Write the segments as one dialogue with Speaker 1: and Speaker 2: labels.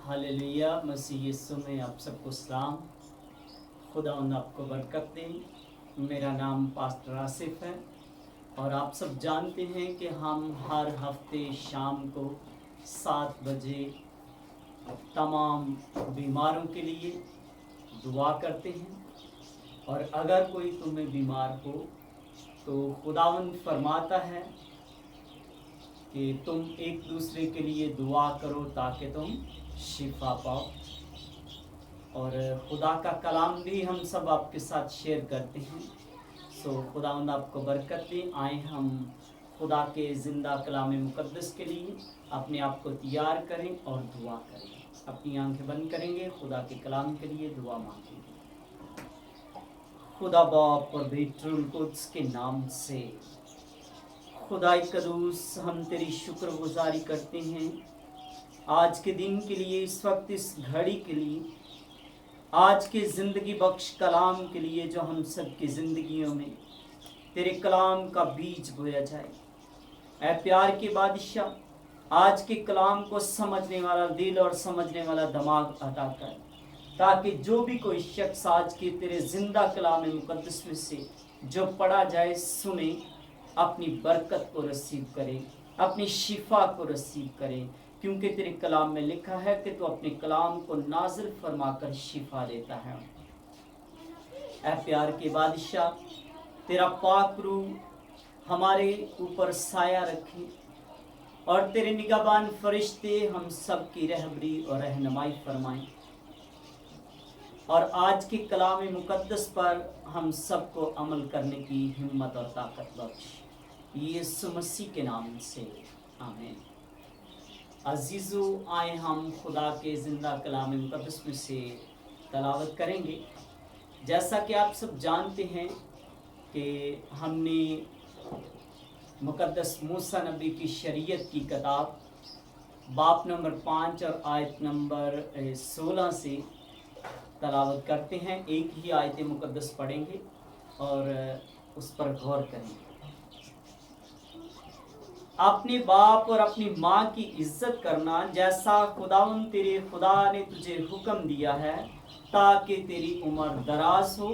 Speaker 1: Hallelujah. मसीह यीशु में आप सबको सलाम। खुदा आपको बरकत दे। मेरा नाम पास्टर आसिफ है और आप सब जानते हैं कि हम हर हफ्ते शाम को 7 बजे तमाम बीमारों के लिए दुआ करते हैं। और अगर कोई तुम्हें बीमार हो तो खुदावंद फरमाता है कि तुम एक दूसरे के लिए दुआ करो ताकि तुम शिफा पाओ। और खुदा का कलाम भी हम सब आपके साथ शेयर करते हैं। खुदावंद आपको बरकत दे। आए हम खुदा के ज़िंदा कलाम मुकद्दस के लिए अपने आप को तैयार करें और दुआ करें। अपनी आंखें बंद करेंगे, खुदा के कलाम के लिए दुआ मांगेंगे। खुदा बाप और बेटरुल कुद्स के नाम से खुदाई कदूस, हम तेरी शुक्रगुजारी करते हैं आज के दिन के लिए, इस वक्त इस घड़ी के लिए, आज के ज़िंदगी बख्श कलाम के लिए जो हम सब की ज़िंदगियों में तेरे कलाम का बीज बोया जाए। ऐ प्यार के बादशाह, आज के कलाम को समझने वाला दिल और समझने वाला दिमाग अता कर, ताकि जो भी कोई शख्स आज के तेरे ज़िंदा कलाम मुकद्दस में से जो पढ़ा जाए, सुने, अपनी बरकत को रसीव करे, अपनी शिफा को रसीव करे। क्योंकि तेरे कलाम में लिखा है कि तू अपने कलाम को नाज़िल फरमाकर शिफा देता है। ऐ प्यार के बादशाह, तेरा पाक रूह हमारे ऊपर साया रखे और तेरे निगहबान फरिश्ते हम सब की रहबरी और रहनुमाई फरमाएं। और आज के कलाम मुकद्दस पर हम सबको अमल करने की हिम्मत और ताकत बख्श, यीशु मसीह के नाम से आमीन। अजीज़ो, आए हम खुदा के ज़िंदा कलाम मुकद्दस में से तलावत करेंगे। जैसा कि आप सब जानते हैं कि हमने मुकद्दस मूसा नबी की शरीयत की किताब बाब नंबर 5 और आयत नंबर 16 से तलावत करते हैं। एक ही आयत मुकद्दस पढ़ेंगे और उस पर गौर करेंगे। अपने बाप और अपनी माँ की इज्जत करना, जैसा खुदावन तेरे खुदा ने तुझे हुक्म दिया है, ताकि तेरी उम्र दराज हो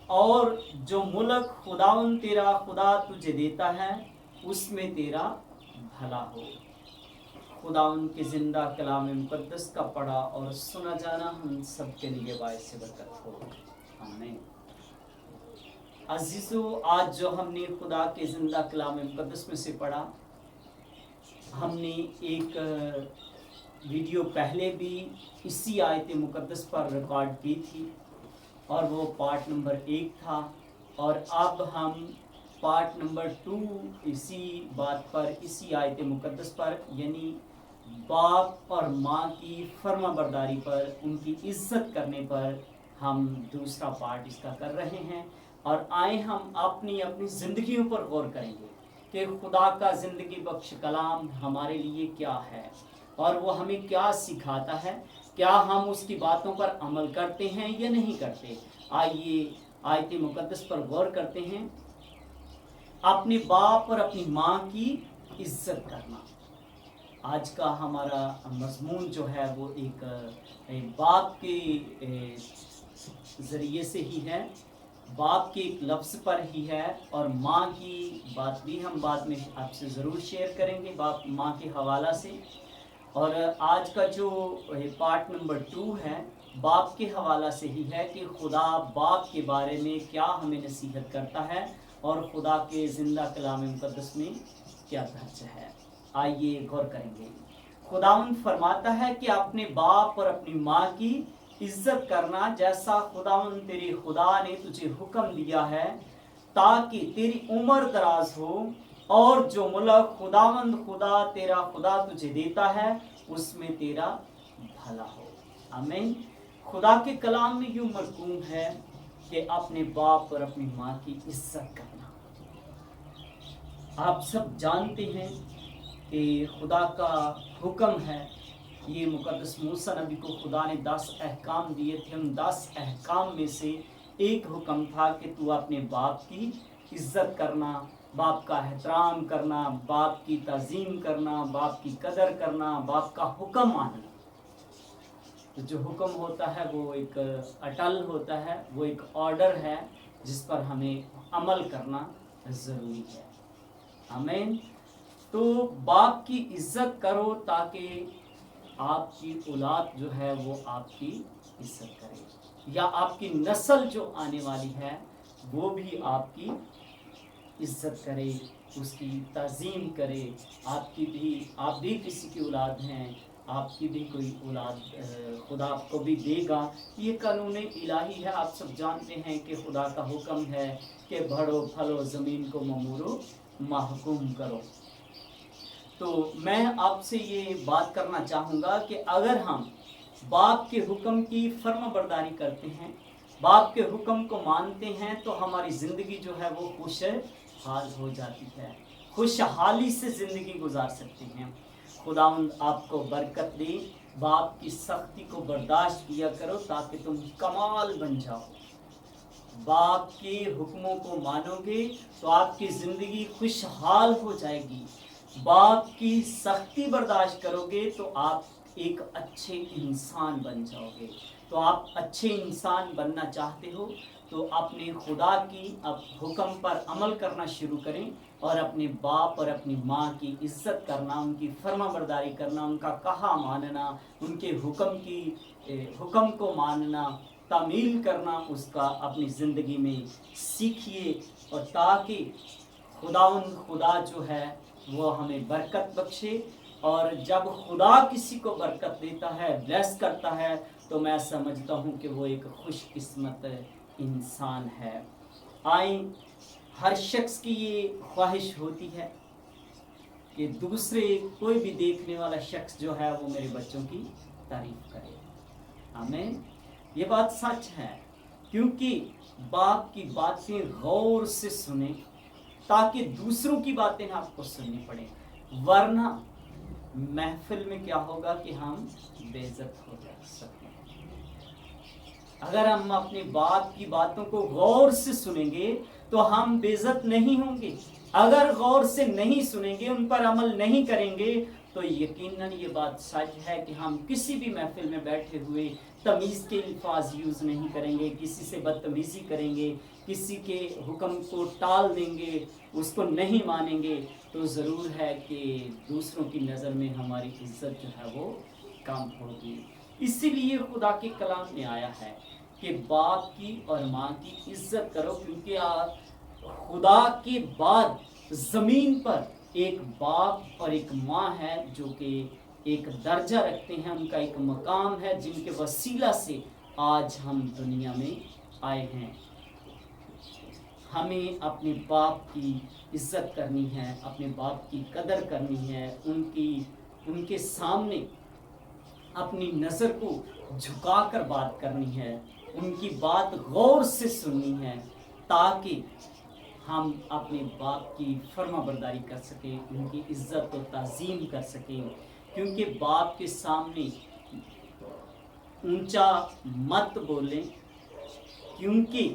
Speaker 1: और जो मुल्क खुदावन तेरा खुदा तुझे देता है उसमें तेरा भला हो। खुदावन के ज़िंदा कलाम मुकद्दस का पढ़ा और सुना जाना हम सब के लिए बाइस से बरकत हो। आमीन। अजीज़ो, आज जो हमने खुदा के ज़िंदा कलाम मुकद्दस में से पढ़ा, हमने एक वीडियो पहले भी इसी आयत मुकद्दस पर रिकॉर्ड की थी और वो पार्ट नंबर 1 था। और अब हम पार्ट नंबर 2 इसी बात पर, इसी आयत मुकद्दस पर, यानी बाप और माँ की फर्माबरदारी पर, उनकी इज्जत करने पर हम दूसरा पार्ट इसका कर रहे हैं। और आए हम अपनी अपनी ज़िंदगियों पर गौर करेंगे कि खुदा का ज़िंदगी बख्श कलाम हमारे लिए क्या है और वो हमें क्या सिखाता है, क्या हम उसकी बातों पर अमल करते हैं या नहीं करते। आइए आयत मुकद्दस पर गौर करते हैं। अपने बाप और अपनी माँ की इज्जत करना, आज का हमारा मजमून जो है वो एक बाप के ज़रिए से ही है, बाप के एक लफ्ज़ पर ही है। और माँ की बात भी हम बाद में आपसे ज़रूर शेयर करेंगे, बाप माँ के हवाला से। और आज का जो पार्ट नंबर 2 है, बाप के हवाला से ही है कि खुदा बाप के बारे में क्या हमें नसीहत करता है और खुदा के ज़िंदा कलाम मुकद्दस में क्या दर्ज है। आइए गौर करेंगे। खुदावंद फरमाता है कि अपने बाप और अपनी माँ की इज्जत करना, जैसा खुदावंद तेरे खुदा ने तुझे हुक्म दिया है, ताकि तेरी उम्र दराज हो और जो मुल्क खुदावंद खुदा तेरा खुदा तुझे देता है उसमें तेरा भला हो। आमीन। खुदा के कलाम में यूं मरकूम है कि अपने बाप और अपनी माँ की इज्जत करना। आप सब जानते हैं कि खुदा का हुक्म है, ये मुकद्दस मूसा नबी को खुदा ने 10 अहकाम दिए थे। उन 10 अहकाम में से एक हुक्म था कि तू अपने बाप की इज्जत करना, बाप का एहतराम करना, बाप की ताज़ीम करना, बाप की कदर करना, बाप का हुक्म मानना। तो जो हुक्म होता है वो एक अटल होता है, वो एक ऑर्डर है जिस पर हमें अमल करना ज़रूरी है। आमीन। तो बाप की इज्जत करो ताकि आपकी औलाद जो है वो आपकी इज्जत करे, या आपकी नस्ल जो आने वाली है वो भी आपकी इज्जत करे, उसकी ताज़ीम करे। आप भी किसी की औलाद हैं, आपकी भी कोई औलाद खुदा आपको भी देगा। ये कानून इलाही है। आप सब जानते हैं कि खुदा का हुक्म है कि बढ़ो फलो, ज़मीन को ममूरो महकूम करो। तो मैं आपसे ये बात करना चाहूँगा कि अगर हम बाप के हुक्म की फर्माबरदारी करते हैं, बाप के हुक्म को मानते हैं, तो हमारी ज़िंदगी जो है वो खुशहाल हो जाती है, खुशहाली से ज़िंदगी गुजार सकते हैं। खुदावंद आपको बरकत दे। बाप की सख्ती को बर्दाश्त किया करो ताकि तुम कमाल बन जाओ। बाप के हुक्मों को मानोगे तो आपकी ज़िंदगी खुशहाल हो जाएगी। बाप की सख्ती बर्दाश्त करोगे तो आप एक अच्छे इंसान बन जाओगे। तो आप अच्छे इंसान बनना चाहते हो तो अपने खुदा की हुक्म पर अमल करना शुरू करें और अपने बाप और अपनी माँ की इज्जत करना, उनकी फर्माबरदारी करना, उनका कहा मानना, उनके हुक्म को मानना, तामील करना, उसका अपनी ज़िंदगी में सीखिए। और ताकि खुदा जो है वो हमें बरकत बख्शे। और जब खुदा किसी को बरकत देता है, ब्लेस करता है, तो मैं समझता हूँ कि वो एक खुशकिस्मत इंसान है। हर शख्स की ये ख्वाहिश होती है कि दूसरे कोई भी देखने वाला शख्स जो है वो मेरे बच्चों की तारीफ करे। आमीन। ये बात सच है, क्योंकि बाप की बातें गौर से सुने ताकि दूसरों की बातें आपको सुननी पड़े, वरना महफिल में क्या होगा कि हम बेइज्जत हो जा सकते हैं। अगर हम अपने बाप की बातों को गौर से सुनेंगे तो हम बेइज्जत नहीं होंगे। अगर गौर से नहीं सुनेंगे, उन पर अमल नहीं करेंगे, तो यकीनन ये बात सच है कि हम किसी भी महफिल में बैठे हुए तमीज़ के अल्फाज यूज़ नहीं करेंगे, किसी से बदतमीज़ी करेंगे, किसी के हुक्म को टाल देंगे, उसको नहीं मानेंगे, तो ज़रूर है कि दूसरों की नज़र में हमारी इज्जत जो है वो कम होगी। इसीलिए खुदा के कलाम में आया है कि बाप की और माँ की इज्जत करो, क्योंकि खुदा के बाद ज़मीन पर एक बाप और एक माँ है जो कि एक दर्जा रखते हैं, उनका एक मकाम है, जिनके वसीला से आज हम दुनिया में आए हैं। हमें अपने बाप की इज्जत करनी है, अपने बाप की कदर करनी है, उनके सामने अपनी नज़र को झुकाकर बात करनी है, उनकी बात गौर से सुननी है, ताकि हम अपने बाप की फर्माबरदारी कर सकें, उनकी इज्जत और ताज़ीम कर सकें। क्योंकि बाप के सामने ऊंचा मत बोलें, क्योंकि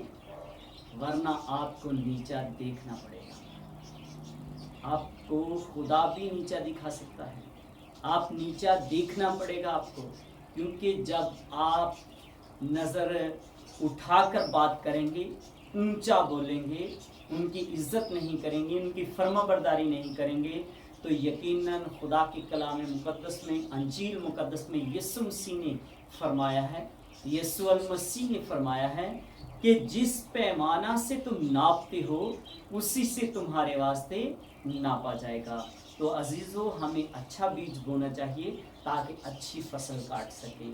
Speaker 1: वरना आपको नीचा देखना पड़ेगा। आपको खुदा भी नीचा दिखा सकता है, आप नीचा देखना पड़ेगा आपको, क्योंकि जब आप नज़र उठाकर बात करेंगे, ऊंचा बोलेंगे, उनकी इज्जत नहीं करेंगे, उनकी फर्माबरदारी नहीं करेंगे, तो यकीनन खुदा के कलाम मुक़द्दस में, अंजील मुक़द्दस में यीशु मसीह ने फरमाया है, यीशु अल मसीह ने फरमाया है कि जिस पैमाना से तुम नापते हो उसी से तुम्हारे वास्ते नापा जाएगा। तो अजीज़ों, हमें अच्छा बीज बोना चाहिए ताकि अच्छी फसल काट सकें।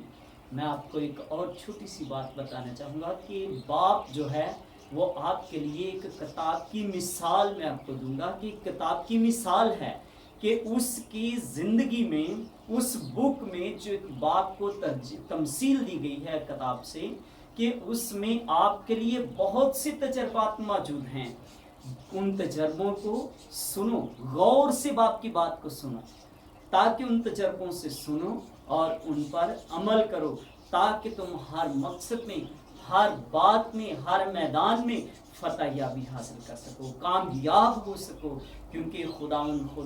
Speaker 1: मैं आपको एक और छोटी सी बात बताना चाहूँगा कि बाप जो है वो आपके लिए एक किताब की मिसाल मैं आपको दूंगा, कि किताब की मिसाल है कि उसकी ज़िंदगी में, उस बुक में जो एक बाप को तमसील दी गई है किताब से, कि उसमें आपके लिए बहुत से तजर्बात मौजूद हैं। उन तजर्बों को सुनो, गौर से बाप की बात को सुनो, ताकि उन तजर्बों से सुनो और उन पर अमल करो, ताकि तुम हर मकसद में, हर बात में, हर मैदान में फतह याबी हासिल कर सको, कामयाब हो सको, क्योंकि खुदा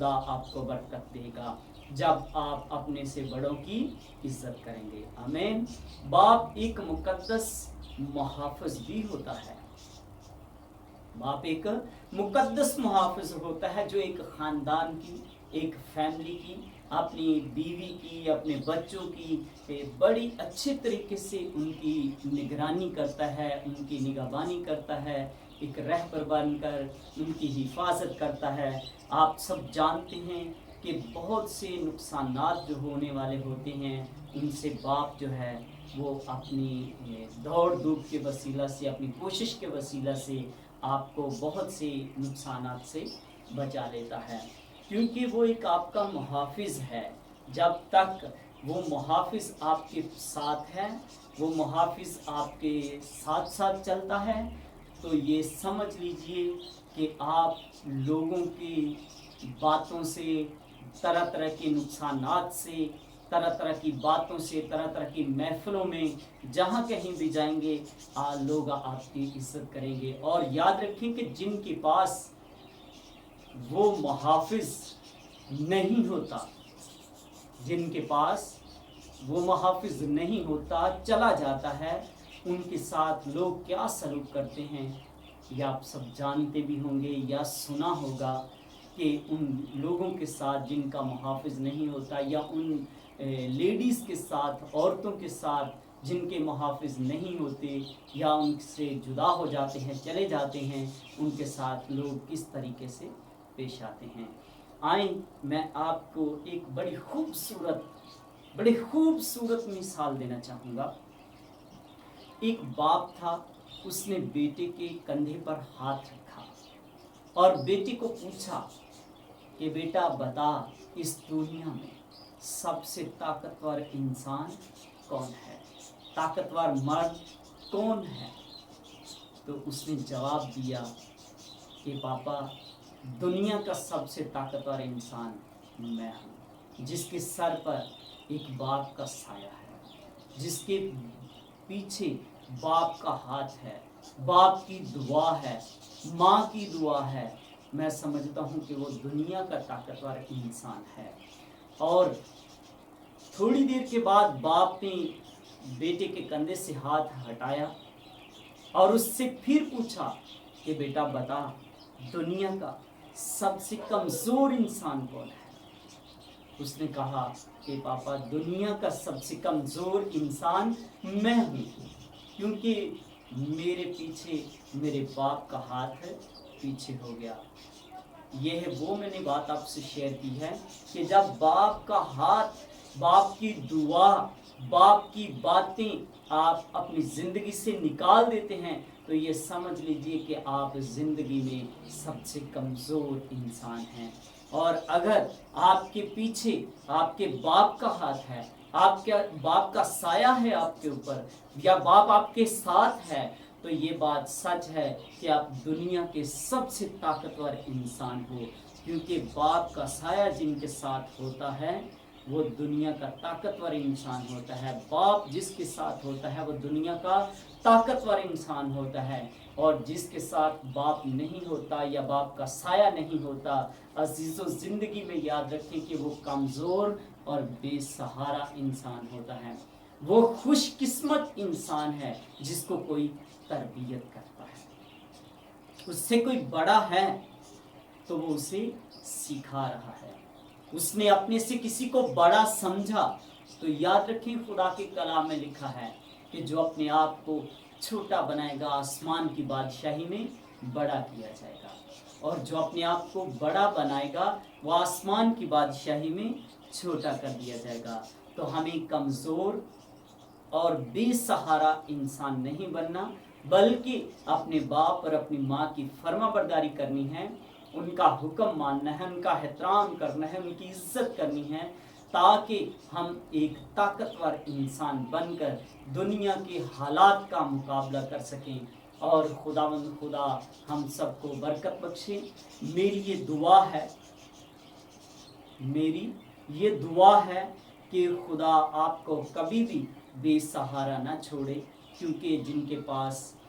Speaker 1: आपको बरकत देगा जब आप अपने से बड़ों की इज्जत करेंगे। आमीन। बाप एक मुकद्दस मुहाफ़िज़ भी होता है। बाप एक मुकद्दस मुहाफ़िज़ होता है जो एक ख़ानदान की, एक फैमिली की, अपनी बीवी की, अपने बच्चों की बड़ी अच्छे तरीके से उनकी निगरानी करता है, उनकी निगहबानी करता है, एक रहबर बनकर उनकी हिफाजत करता है। आप सब जानते हैं कि बहुत से नुकसानात जो होने वाले होते हैं, उनसे बाप जो है वो अपनी दौड़ धूप के वसीला से, अपनी कोशिश के वसीला से आपको बहुत से नुकसानात से बचा लेता है, क्योंकि वो एक आपका मुहाफ़िज़ है। जब तक वो मुहाफ़िज़ आपके साथ है, वो मुहाफ़िज़ आपके साथ साथ चलता है, तो ये समझ लीजिए कि आप लोगों की बातों से, तरह तरह के नुकसानात से, तरह तरह की बातों से, तरह तरह की महफ़िलों में जहाँ कहीं भी जाएंगे लोग आपकी इज्जत करेंगे। और याद रखें कि जिनके पास वो मुहाफ़िज़ नहीं होता, जिनके पास वो मुहाफ़िज़ नहीं होता, चला जाता है, उनके साथ लोग क्या सलूक करते हैं या आप सब जानते भी होंगे या सुना होगा कि उन लोगों के साथ जिनका मुहाफ़िज़ नहीं होता, या उन लेडीज़ के साथ, औरतों के साथ जिनके मुहाफ़िज़ नहीं होते या उनसे जुदा हो जाते हैं, चले जाते हैं, उनके साथ लोग किस तरीके से पेश आते हैं। आए मैं आपको एक बड़ी खूबसूरत मिसाल देना चाहूँगा। एक बाप था, उसने बेटे के कंधे पर हाथ रखा और बेटे को पूछा कि बेटा बता, इस दुनिया में सबसे ताकतवर इंसान कौन है, ताकतवर मर्द कौन है? तो उसने जवाब दिया कि पापा, दुनिया का सबसे ताकतवर इंसान मैं हूँ, जिसके सर पर एक बाप का साया है, जिसके पीछे बाप का हाथ है, बाप की दुआ है, माँ की दुआ है। मैं समझता हूँ कि वो दुनिया का ताकतवर इंसान है। और थोड़ी देर के बाद बाप ने बेटे के कंधे से हाथ हटाया और उससे फिर पूछा कि बेटा बता, दुनिया का सबसे कमज़ोर इंसान कौन है? उसने कहा कि पापा, दुनिया का सबसे कमज़ोर इंसान मैं हूँ, क्योंकि मेरे पीछे मेरे बाप का हाथ है, पीछे हो गया। यह है वो मैंने बात आपसे शेयर की है कि जब बाप का हाथ, बाप की दुआ, बाप की बातें आप अपनी ज़िंदगी से निकाल देते हैं, तो ये समझ लीजिए कि आप ज़िंदगी में सबसे कमज़ोर इंसान हैं। और अगर आपके पीछे आपके बाप का हाथ है, आपके बाप का साया है आपके ऊपर, या बाप आपके साथ है, तो ये बात सच है कि आप दुनिया के सबसे ताकतवर इंसान हो, क्योंकि बाप का साया जिनके साथ होता है वो दुनिया का ताकतवर इंसान होता है। बाप जिसके साथ होता है वो दुनिया का ताकतवर इंसान होता है। और जिसके साथ बाप नहीं होता या बाप का साया नहीं होता, अजीज़ों, ज़िंदगी में याद रखें कि वो कमज़ोर और बेसहारा इंसान होता है। वो खुशकिस्मत इंसान है जिसको कोई तरबियत करता है, उससे कोई बड़ा है तो वो उसे सिखा रहा है। उसने अपने से किसी को बड़ा समझा, तो याद रखें खुदा के कलाम में लिखा है कि जो अपने आप को छोटा बनाएगा, आसमान की बादशाही में बड़ा किया जाएगा, और जो अपने आप को बड़ा बनाएगा वो आसमान की बादशाही में छोटा कर दिया जाएगा। तो हमें कमज़ोर और बेसहारा इंसान नहीं बनना, बल्कि अपने बाप और अपनी माँ की फर्माबरदारी करनी है, उनका हुक्म मानना है, उनका एहतराम करना है, उनकी इज्जत करनी है, ताकि हम एक ताकतवर इंसान बनकर दुनिया के हालात का मुकाबला कर सकें और खुदा हम सबको बरकत बख्शे। मेरी ये दुआ है कि खुदा आपको कभी भी बेसहारा ना छोड़े, क्योंकि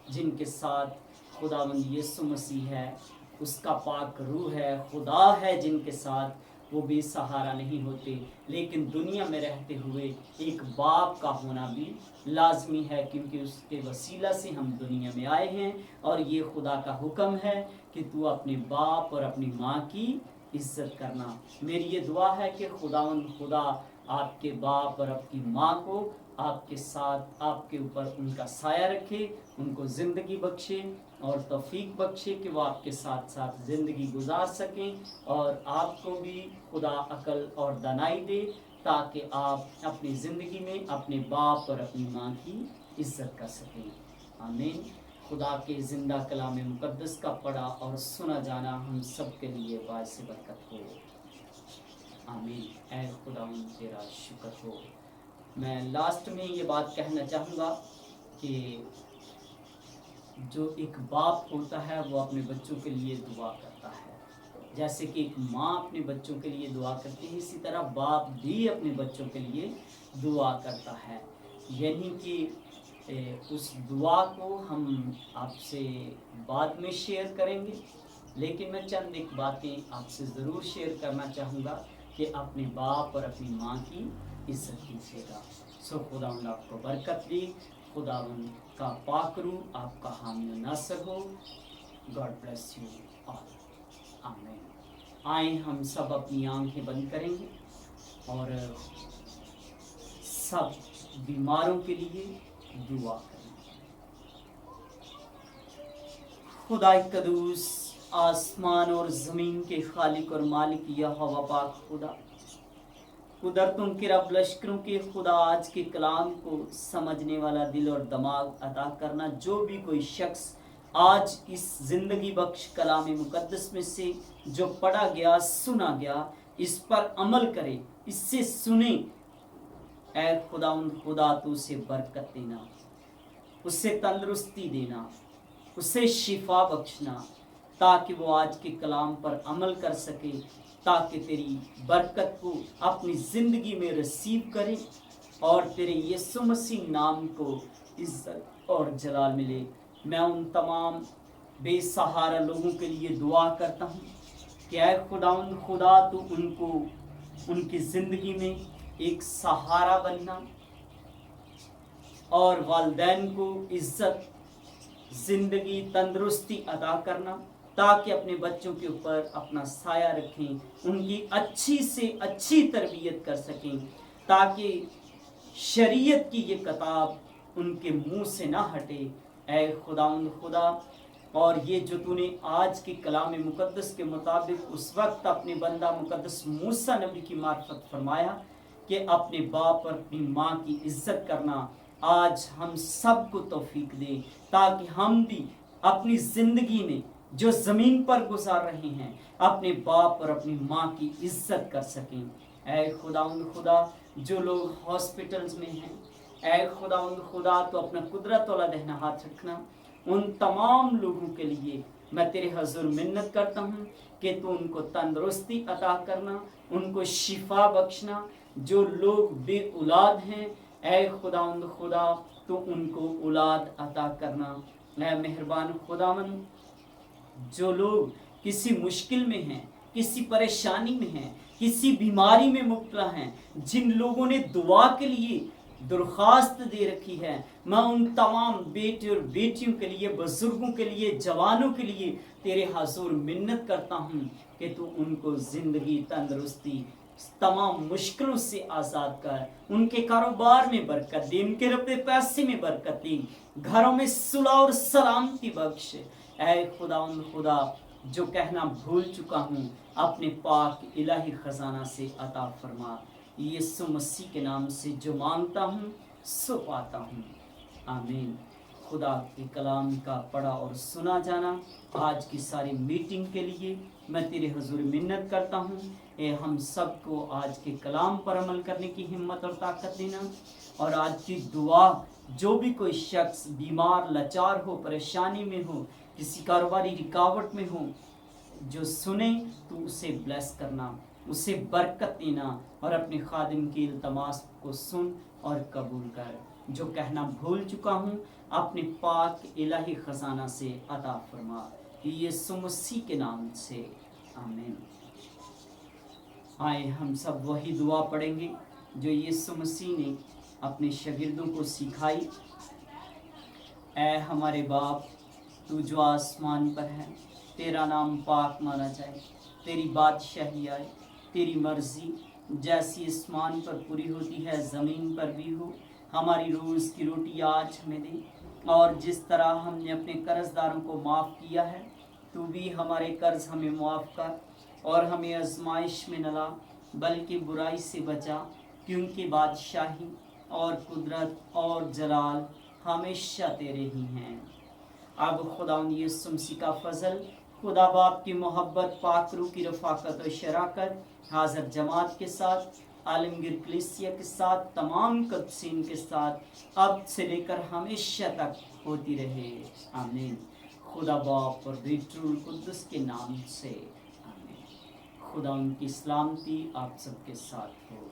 Speaker 1: जिनके साथ खुदावंद यीशु मसीह है, उसका पाक रूह है, खुदा है जिनके साथ, वो भी सहारा नहीं होते। लेकिन दुनिया में रहते हुए एक बाप का होना भी लाजमी है, क्योंकि उसके वसीला से हम दुनिया में आए हैं। और ये खुदा का हुक्म है कि तू अपने बाप और अपनी माँ की इज्जत करना। मेरी ये दुआ है कि खुदा आपके बाप और आपकी माँ को आपके साथ, आपके ऊपर उनका साया रखे, उनको ज़िंदगी बख्शे और तौफीक बख्शे कि वो आपके साथ साथ ज़िंदगी गुजार सकें, और आपको भी खुदा अकल और दानाई दे, ताकि आप अपनी ज़िंदगी में अपने बाप और अपनी माँ की इज्जत कर सकें। आमीन। खुदा के ज़िंदा कलाम मुक़द्दस का पढ़ा और सुना जाना हम सब के लिए बाइस बरकत हो। आमीन। ऐ खुदा तेरा शुक्र हो। मैं लास्ट में ये बात कहना चाहूँगा कि जो एक बाप होता है वो अपने बच्चों के लिए दुआ करता है। जैसे कि एक माँ अपने बच्चों के लिए दुआ करती है, इसी तरह बाप भी अपने बच्चों के लिए दुआ करता है। यानी कि उस दुआ को हम आपसे बाद में शेयर करेंगे, लेकिन मैं चंद एक बातें आपसे ज़रूर शेयर करना चाहूँगा कि अपने बाप और अपनी माँ की इज्जत कीजिएगा। सो खुदा आपको बरकत दी, खुदावन का पाक रूह आपका हामी नासर हो। God bless you all. आमीन। आए हम सब अपनी आंखें बंद करेंगे और सब बीमारों के लिए दुआ करेंगे। खुदा कदूस, आसमान और ज़मीन के खालिक और मालिक यहोवा पाक खुदा, कुदरतों के रब लश्करों के खुदा, आज के कलाम को समझने वाला दिल और दिमाग अता करना। जो भी कोई शख्स आज इस ज़िंदगी बख्श कलाम मुक़द्दस में से जो पढ़ा गया, सुना गया, इस पर अमल करे, इससे सुने, ऐ खुदा तू उसे बरकत देना, उससे तंदुरुस्ती देना, उसे शिफा बख्शना, ताकि वो आज के कलाम पर अमल कर सके, ताकि तेरी बरकत को अपनी ज़िंदगी में रिसीव करे और तेरे यीशु मसीह नाम को इज्जत और जलाल मिले। मैं उन तमाम बेसहारा लोगों के लिए दुआ करता हूँ कि ऐ खुदा तू उनको, उनकी ज़िंदगी में एक सहारा बनना और वालिदैन को इज्जत, ज़िंदगी, तंदुरुस्ती अता करना, ताकि अपने बच्चों के ऊपर अपना साया रखें, उनकी अच्छी से अच्छी तरबियत कर सकें, ताकि शरीयत की ये किताब उनके मुंह से ना हटे। ऐ खुदा, और ये जो तूने आज के कलाम मुक़द्दस के मुताबिक उस वक्त अपने बंदा मुक़द्दस मूसा नबी की मार्फत फरमाया कि अपने बाप और अपनी माँ की इज्जत करना, आज हम सबको तौफीक दे, ताकि हम भी अपनी ज़िंदगी में जो ज़मीन पर गुजार रहे हैं अपने बाप और अपनी माँ की इज्जत कर सकें। ऐ खुदा, जो लोग हॉस्पिटल्स में हैं, ऐ खुदा तो अपना कुदरत वाला दहना हाथ रखना। उन तमाम लोगों के लिए मैं तेरे हजूर मिन्नत करता हूँ कि तू उनको तंदुरुस्ती अता करना, उनको शिफा बख्शना। जो लोग बे औलाद हैं, ऐ खुदा तो उनको औलाद अता करना। ऐ मेहरबान खुदावन, जो लोग किसी मुश्किल में हैं, किसी परेशानी में हैं, किसी बीमारी में मुब्तला हैं, जिन लोगों ने दुआ के लिए दरख्वास्त दे रखी है, मैं उन तमाम बेटे और बेटियों के लिए, बुजुर्गों के लिए, जवानों के लिए तेरे हुजूर मिन्नत करता हूँ कि तू उनको ज़िंदगी, तंदुरुस्ती, तमाम मुश्किलों से आज़ाद कर, उनके कारोबार में बरकत दे, उनके रुपए पैसे में बरकत दे, घरों में सुलह और सलामती बख्श। ऐ खुदा, जो कहना भूल चुका हूँ, अपने पाक इलाही ख़जाना से अता फरमा। यीशु मसीह के नाम से जो मांगता हूँ सो पाता हूँ। आमीन। खुदा के कलाम का पढ़ा और सुना जाना, आज की सारी मीटिंग के लिए मैं तेरे हुजूर मिन्नत करता हूँ। हम सबको आज के कलाम पर अमल करने की हिम्मत और ताकत देना, और आज की दुआ, जो भी कोई शख्स बीमार, लाचार हो, परेशानी में हो, किसी कारोबारी रुकावट में हो, जो सुने तो उसे ब्लेस करना, उसे बरकत देना और अपने खादिम की इल्तमास को सुन और कबूल कर। जो कहना भूल चुका हूँ अपने पाक इलाही खजाना से अता फरमा, यीशु मसीह के नाम से आमीन। आए हम सब वही दुआ पढ़ेंगे जो यीशु मसीह ने अपने शागिर्दों को सिखाई। ऐ हमारे बाप, तू जो आसमान पर है, तेरा नाम पाक माना जाए, तेरी बादशाही आए, तेरी मर्जी जैसी आसमान पर पूरी होती है ज़मीन पर भी हो। हमारी रोज़ की रोटी आज हमें दे, और जिस तरह हमने अपने कर्जदारों को माफ़ किया है, तू भी हमारे कर्ज हमें माफ़ कर, और हमें आजमाइश में न ला बल्कि बुराई से बचा, क्योंकि बादशाही और कुदरत और जलाल हमेशा तेरे ही हैं। अब खुदावंद यीशु मसीह का फजल, खुदा बाप की मोहब्बत, पाक रूह की रफ़ाकत और शराकत हाज़िर जमात के साथ, आलमगीर कलीसिया के साथ, तमाम कदसीन के साथ अब से लेकर हमेशा तक होती रहे। आमीन। खुदा बाप और बेटूल कुद्दुस के नाम से आमीन। खुदा उनकी सलामती आप सबके साथ हो।